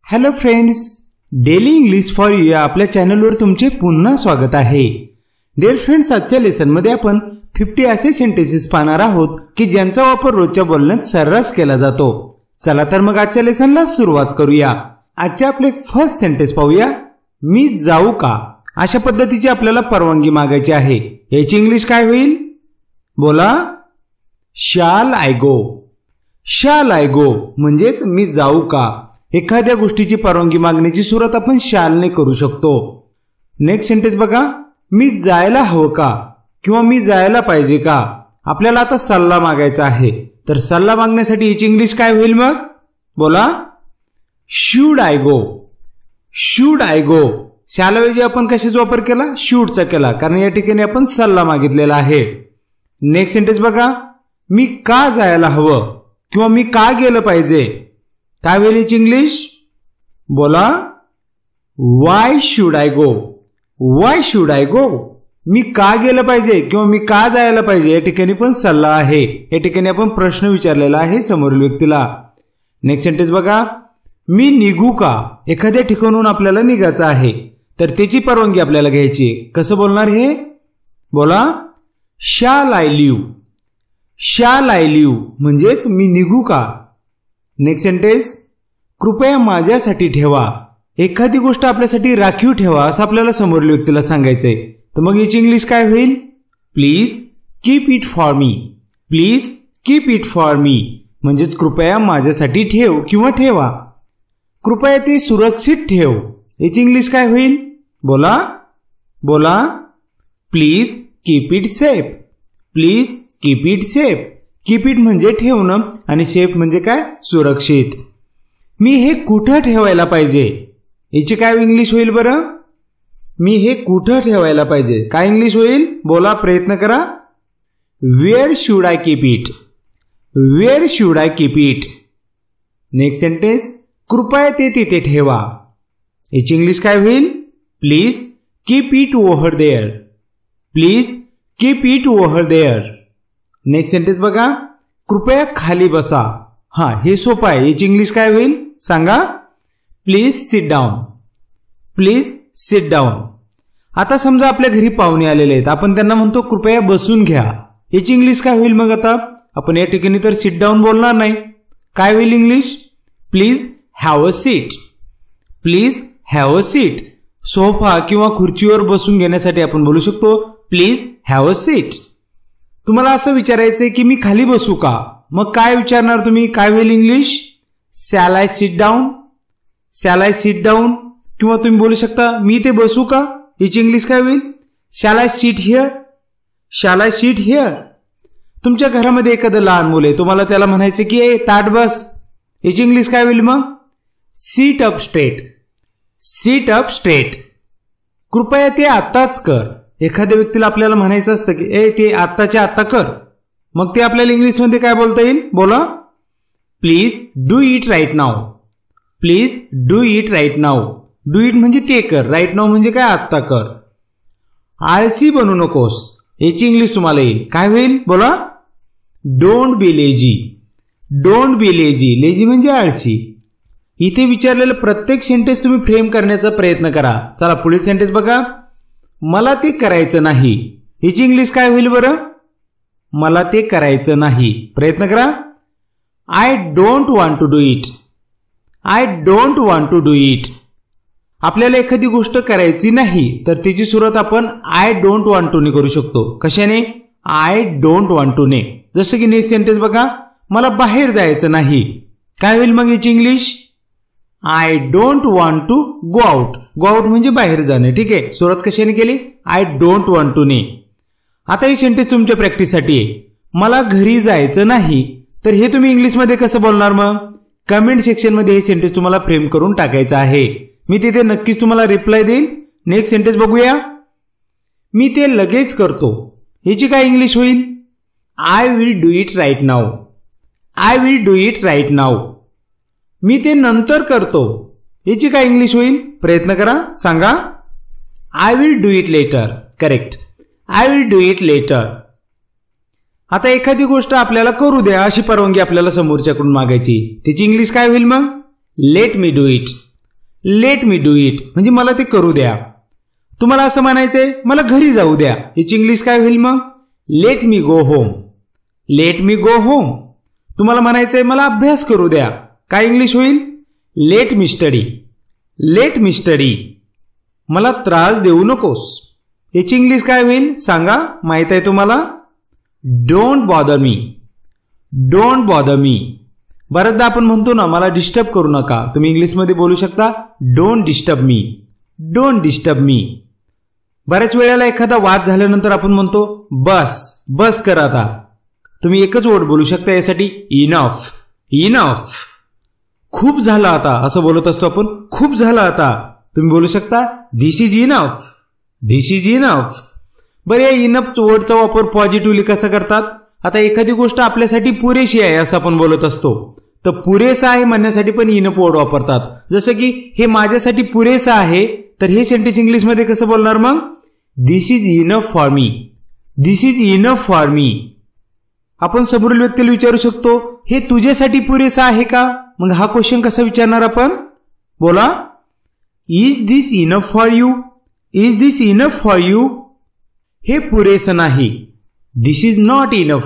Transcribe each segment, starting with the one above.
Hello friends, daily English for you या आपल्या चॅनलवर तुमचे पुन्हा स्वागत आहे. डिअर फ्रेंड्स, आजच्या लेसनमध्ये आपण 50 असे सेंटेन्सेस पाहणार आहोत की ज्यांचा वापर रोजच्या बोलण्यात सर्रास केला जातो. चला तर मग आजच्या लेसनला सुरुवात करूया. आजचे आपले फर्स्ट सेंटेन्स पाहूया. मी जाऊ का? अशा पद्धतीची आपल्याला परवानगी मागायची आहे. याची इंग्लिश काय होईल? बोला. Shall I go. Shall I go म्हणजेच मी जाऊ का? एखाद्या गोष्टीची परवानगी मागण्याची सुरुवात आपण शॅलने करू शकतो. नेक्स्ट सेंटेन्स बघा. मी जायला हवं का किंवा मी जायला पाहिजे का? आपल्याला आता सल्ला मागायचा आहे. तर सल्ला मागण्यासाठी याची इंग्लिश काय होईल मग? बोला. Should I go. Should I go. शॅलऐवजी आपण कशाचा वापर केला? शुडचा केला, कारण या ठिकाणी आपण सल्ला मागितलेला आहे. नेक्स्ट सेंटेन्स बघा. मी का जायला हवं किंवा मी का गेलं पाहिजे? काय होईल याची इंग्लिश? बोला. Why should I go. Why should I go. मी का गेलं पाहिजे किंवा मी का जायला पाहिजे या ठिकाणी पण सल्ला आहे. या ठिकाणी आपण प्रश्न विचारलेला आहे समोरील व्यक्तीला. नेक्स्ट सेंटेन्स बघा. मी निघू का? एखाद्या ठिकाणून आपल्याला निघायचं आहे, तर त्याची परवानगी आपल्याला घ्यायची. कसं बोलणार हे? बोला. Shall I live. Shall I live म्हणजेच मी निघू का? Next sentence. कृपया माझ्यासाठी ठेवा. एखादी गोष्ट आपल्यासाठी राखीव ठेवा असं आपल्याला समोरील व्यक्तीला सांगायचंय. तर मग याची इंग्लिश काय होईल? Please keep it for me. Please keep it for me म्हणजेच कृपया माझ्यासाठी ठेव किंवा ठेवा. कृपया ते सुरक्षित ठेव. याची इंग्लिश काय होईल? बोला. बोला. Please keep it safe. Please keep it safe. Keep it म्हणजे ठेवणं आणि सेफ म्हणजे काय? सुरक्षित. मी हे कुठं ठेवायला पाहिजे? याची काय इंग्लिश होईल बरं? मी हे कुठं ठेवायला पाहिजे? काय इंग्लिश होईल? बोला, प्रयत्न करा. Where should I keep it. Where should I keep it. Next sentence. कृपया ते तिथे ठेवा. याची इंग्लिश काय होईल? Please keep it over there. Please keep it over there. Next sentence बघा. कृपया खाली बसा. हे सोपं आहे. याची इंग्लिश काय होईल सांगा? Please sit down. Please sit down. आता समजा आपल्या घरी पाहुणे आलेले आहेत, आपण त्यांना म्हणतो कृपया बसून घ्या. याची इंग्लिश काय होईल मग? आता आपण या ठिकाणी तर सिट डाऊन बोलणार नाही. काय होईल English? Please have a seat. Please have a seat. Sofa किंवा खुर्चीवर बसून घेण्यासाठी आपण बोलू शकतो प्लीज हॅव अ सीट. तुम्हाला असं विचारायचंय की मी खाली बसू का? मग काय विचारणार तुम्ही? काय होईल English? Shall I sit down. Shall I sit down. किंवा तुम्ही बोलू शकता मी ते बसू का? याची इंग्लिश काय होईल? Shall I sit here. Shall I sit here. तुमच्या घरामध्ये एखादं लहान मुलं आहे, तुम्हाला त्याला म्हणायचं की ए ताट बस. याची इंग्लिश काय होईल मग? Seat up straight. Seat up straight. कृपया ते आत्ताच कर. एखाद्या व्यक्तीला आपल्याला म्हणायचं असतं की ए ते आत्ताच्या आत्ता कर. मग ते आपल्याला इंग्लिशमध्ये काय बोलता येईल? बोला. Please do it right now. Please do it right now. Do it म्हणजे ते कर, राईट नाऊ म्हणजे काय? आत्ता कर. आळसी बनू नकोस. याची इंग्लिश तुम्हाला येईल. काय होईल? बोला. Don't be lazy. Don't be lazy. Lazy म्हणजे आळशी. इथे विचारलेलं प्रत्येक सेंटेन्स तुम्ही फ्रेम करण्याचा प्रयत्न करा. चला पुढील सेंटेन्स बघा. मला ते करायचं नाही. याची इंग्लिश काय होईल बरं? मला ते करायचं नाही. प्रयत्न करा. I don't want to do it. I don't want to do it. आपल्याला एखादी गोष्ट करायची नाही तर त्याची सुरुवात आपण आय डोंट वॉन्ट टू ने करू शकतो. कशाने? आय डोंट वॉन्ट टू ने. जसं की नेक्स्ट सेंटेन्स बघा. मला बाहेर जायचं नाही. काय होईल मग याची English? I don't want to go out. Go out म्हणजे बाहेर जाणे. ठीक आहे. सुरुवात कशाने केली? आय डोंट वॉन्ट टू ने. आता ही सेंटेन्स तुमच्या प्रॅक्टिससाठी आहे. मला घरी जायचं नाही. तर हे तुम्ही इंग्लिशमध्ये कसं बोलणार मग? कमेंट सेक्शन मध्ये हे सेंटेन्स तुम्हाला फ्रेम करून टाकायचं आहे. मी तिथे नक्कीच तुम्हाला रिप्लाय देईल. नेक्स्ट सेंटेन्स बघूया. मी ते लगेच करतो. याची काय इंग्लिश होईल? I will do it right now. I will do it right now. मी ते नंतर करतो. याची काय इंग्लिश होईल? प्रयत्न करा, सांगा. I will do it later. Correct. I will do it later. आता एखादी गोष्ट आपल्याला करू द्या अशी परवानगी आपल्याला समोरच्याकडून मागायची. त्याची इंग्लिश काय होईल मग? Let me do it. Let me do it म्हणजे मला ते करू द्या. तुम्हाला असं म्हणायचंय मला घरी जाऊ द्या, याची इंग्लिश काय होईल मग? Let me go home. Let me go home. तुम्हाला म्हणायचंय मला अभ्यास करू द्या, काय इंग्लिश होईल? Let me study. Let me study. मला त्रास देऊ नकोस, याची इंग्लिश काय होईल सांगा? माहित आहे तुम्हाला? Don't bother me. Don't bother me. बऱ्याचदा आपण म्हणतो ना मला डिस्टर्ब करू नका, तुम्ही इंग्लिशमध्ये बोलू शकता don't disturb me. Don't disturb me. बऱ्याच वेळेला एखादा वाद झाल्यानंतर आपण म्हणतो बस बस कर आता. तुम्ही एकच वर्ड बोलू शकता यासाठी, इनफ. इनफ. खूप झालं आता असं बोलत असतो आपण, खूप झालं आता. तुम्ही बोलू शकता this is enough. This is enough. बरं, या इनफ वर्डचा वापर पॉझिटिव्हली कसा करतात? आता एखादी गोष्ट आपल्यासाठी पुरेशी आहे असं आपण बोलत असतो, तर पुरेसं आहे म्हणण्यासाठी पण इनफ वर्ड वापरतात. जसं की हे माझ्यासाठी पुरेसं आहे, तर हे सेंटेन्स इंग्लिशमध्ये कसं बोलणार मग? This is enough for me. This is enough for me. आपण समोरील व्यक्तीला विचारू शकतो हे तुझ्यासाठी पुरेसं आहे का? मग हा क्वेश्चन कसा विचारणार आपण? बोला. Is this enough for you? Is this enough for you? हे पुरेसं नाही. This is not enough.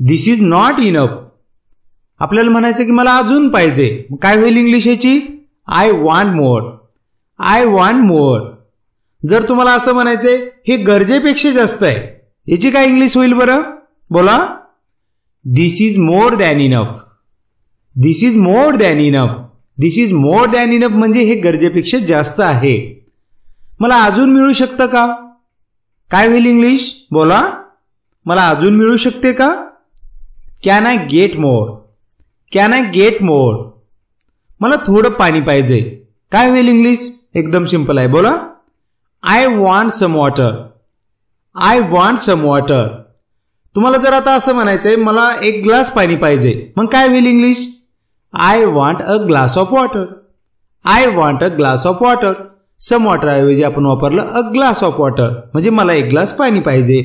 This is not enough. आपल्याला म्हणायचं की मला अजून पाहिजे, काय होईल इंग्लिश याची? I want more. I want more. जर तुम्हाला असं म्हणायचंय हे गरजेपेक्षा जास्त आहे, याची काय इंग्लिश होईल बरं? बोला. This is more than enough. This is more than enough. This is more than enough म्हणजे हे गरजेपेक्षा जास्त आहे. मला अजून मिळू शकतं का? काय होईल इंग्लिश? बोला. मला अजून मिळू शकते का? Can I get more. Can I get more. मला थोडं पाणी पाहिजे, काय होईल इंग्लिश? एकदम सिंपल आहे, बोला. I want some water. I want some water. तुम्हाला जर आता असं म्हणायचंय मला एक ग्लास पाणी पाहिजे, मग काय होईल English? I want a glass of water. I want a glass of water. Some water ऐवजी आपण वापरलं अ ग्लास ऑफ वॉटर, म्हणजे मला एक ग्लास पाणी पाहिजे.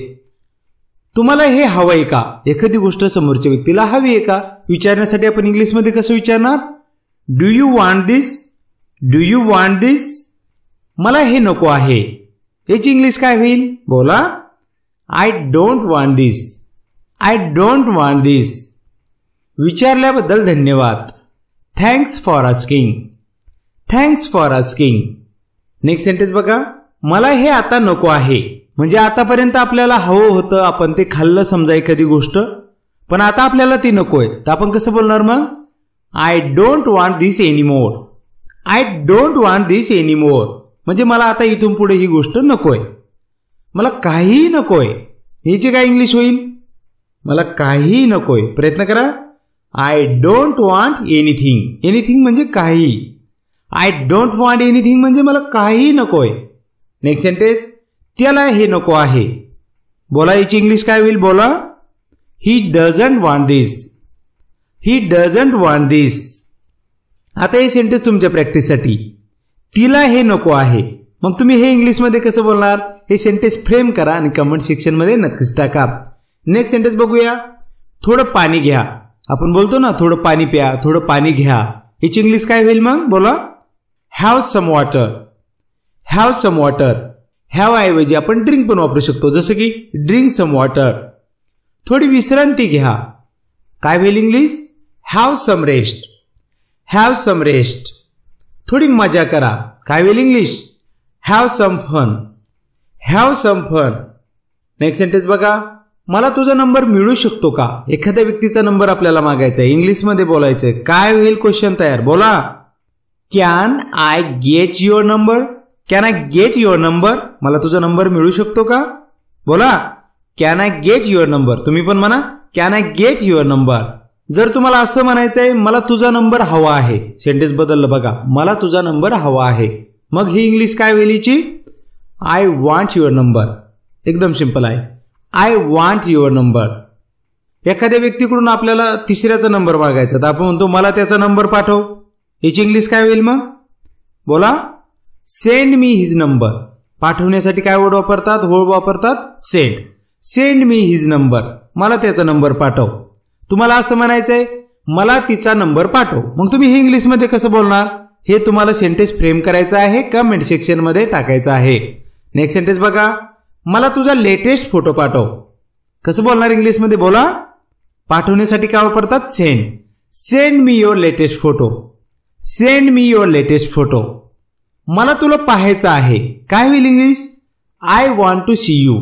तुम्हाला हे हवंय का? एखादी गोष्ट समोरच्या व्यक्तीला हवी आहे का विचारण्यासाठी आपण इंग्लिशमध्ये कसं विचारणार? Do you want this? Do you want this? मला हे नको आहे, याची इंग्लिश काय होईल? बोला. I don't want this. I don't want this. विचारल्याबद्दल धन्यवाद. Thanks for asking. Thanks for asking. Next sentence बघा. मला हे आता नको आहे, म्हणजे आतापर्यंत आपल्याला हवं होतं, आपण ते खाल्लं समजा एखादी गोष्ट, पण आता आपल्याला ती नकोय, तर आपण कसं बोलणार मग? I don't want this anymore. I don't want this anymore म्हणजे मला आता इथून पुढे ही गोष्ट नकोय. मला काहीही नकोय, याची काय इंग्लिश होईल? मला काहीही नकोय. प्रयत्न करा. I don't want anything. Anything म्हणजे काही. आय डोंट वॉन्ट एनिथिंग म्हणजे मला काहीही नकोय. Next sentence. त्याला हे नको आहे. बोला, याची इंग्लिश काय होईल? बोला. He doesn't want this. He doesn't want this. आता हे सेंटेन्स तुमच्या प्रॅक्टिससाठी. तिला हे नको आहे, मग तुम्ही हे इंग्लिशमध्ये कसं बोलणार? हे सेंटेन्स फ्रेम करा आणि कमेंट सेक्शन मध्ये नक्कीच टाका. नेक्स्ट सेंटेन्स बघूया. थोडं पाणी घ्या. आपण बोलतो ना थोडं पाणी प्या, थोडं पाणी घ्या, याची इंग्लिश काय होईल मग? बोला. Have some water. Have some water. Have ऐवजी आपण ड्रिंक पण वापरू शकतो, जसं की ड्रिंक सम वॉटर. थोडी विश्रांती घ्या. काय होईल English? Have some rest. Have some rest. थोडी मजा करा. काय होईल English? Have some fun. Have some fun. Next sentence बघा. मला तुझा नंबर मिळू शकतो का? एखाद्या व्यक्तीचा नंबर आपल्याला मागायचा आहे, इंग्लिशमध्ये बोलायचंय. काय होईल क्वेश्चन तयार? बोला. Can I get your number. Can I get your number. मला तुझा नंबर मिळू शकतो का? बोला. Can I get your number. तुम्ही पण म्हणा can I get your number. जर तुम्हाला असं म्हणायचंय मला तुझा नंबर हवा आहे, सेंटेन्स बदललं बघा. मला तुझा नंबर हवा आहे, मग ही इंग्लिश काय होईल हिची? I want your number. एकदम सिंपल आहे. I want your number. एखाद्या व्यक्तीकडून आपल्याला तिसऱ्याचा नंबर मागायचा, तर आपण म्हणतो मला त्याचा नंबर पाठव. याची इंग्लिश काय होईल मग? बोला. Send me his number. पाठवण्यासाठी काय वर्ड वापरतात? वर्ड वापरतात send. Send me his number. मला त्याचा नंबर पाठव. तुम्हाला असं म्हणायचंय मला तिचा नंबर पाठव, मग तुम्ही हे इंग्लिशमध्ये कसं बोलणार? हे तुम्हाला सेंटेन्स फ्रेम करायचं आहे, कमेंट सेक्शन मध्ये टाकायचं आहे. नेक्स्ट सेंटेन्स बघा, मला तुझा लेटेस्ट फोटो पाठव. कसं बोलणार इंग्लिश मध्ये बोला. पाठवण्यासाठी काय वापरतात? Send. Send me your latest photo. Send me your latest photo. मला तुला पाहायचं आहे. काय होईल English? I want to see you.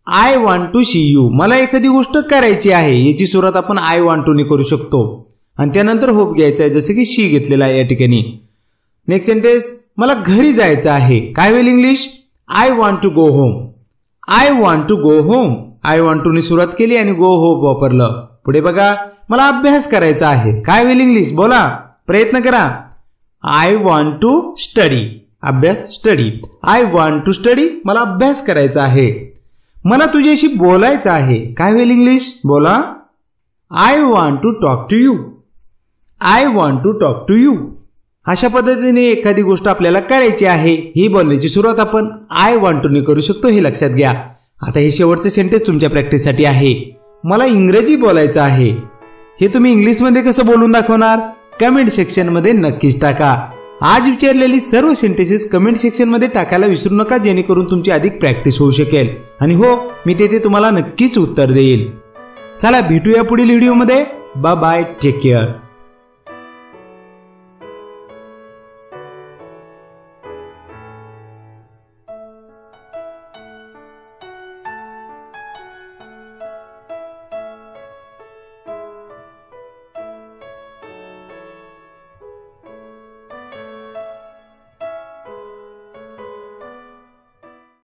I want to see you. मला एखादी गोष्ट करायची आहे. याची सुरुवात आपण आय वॉन्ट टू ने करू शकतो आणि त्यानंतर होप घ्यायचा आहे, जसं की शी घेतलेला आहे या ठिकाणी. नेक्स्ट सेंटेन्स, मला घरी जायचं आहे. काय होईल English? I want to go home. I want to go home. I want to ने सुरुवात केली आणि गो होम वापरलं. पुढे बघा, मला अभ्यास करायचा आहे. काय होईल इंग्लिश? बोला, प्रयत्न करा. I want to study. अभ्यास, study. I want to study. मला अभ्यास करायचा आहे. मला तुझ्याशी बोलायचं आहे. काय होईल इंग्लिश? बोला, I want to talk to you. I want to talk to you. अशा पद्धतीने एखादी गोष्ट आपल्याला करायची आहे, ही बोलण्याची सुरुवात आपण आय वॉन्ट टू ने करू शकतो, हे लक्षात घ्या. आता हे शेवटचे सेंटेन्स तुमच्या प्रॅक्टिससाठी आहे. मला इंग्रजी बोलायचं आहे. हे तुम्ही इंग्लिशमध्ये कसं बोलून दाखवणार? कमेंट सेक्शन मध्ये नक्कीच टाका. आज विचारलेली सर्व सेंटेन्सेस कमेंट सेक्शन मध्ये टाकायला विसरू नका, जेणेकरून तुमची अधिक प्रॅक्टिस होऊ शकेल. आणि हो, मी तेथे तुम्हाला नक्कीच उत्तर देईल. चला भेटूया पुढील व्हिडिओमध्ये. Bye bye, take care.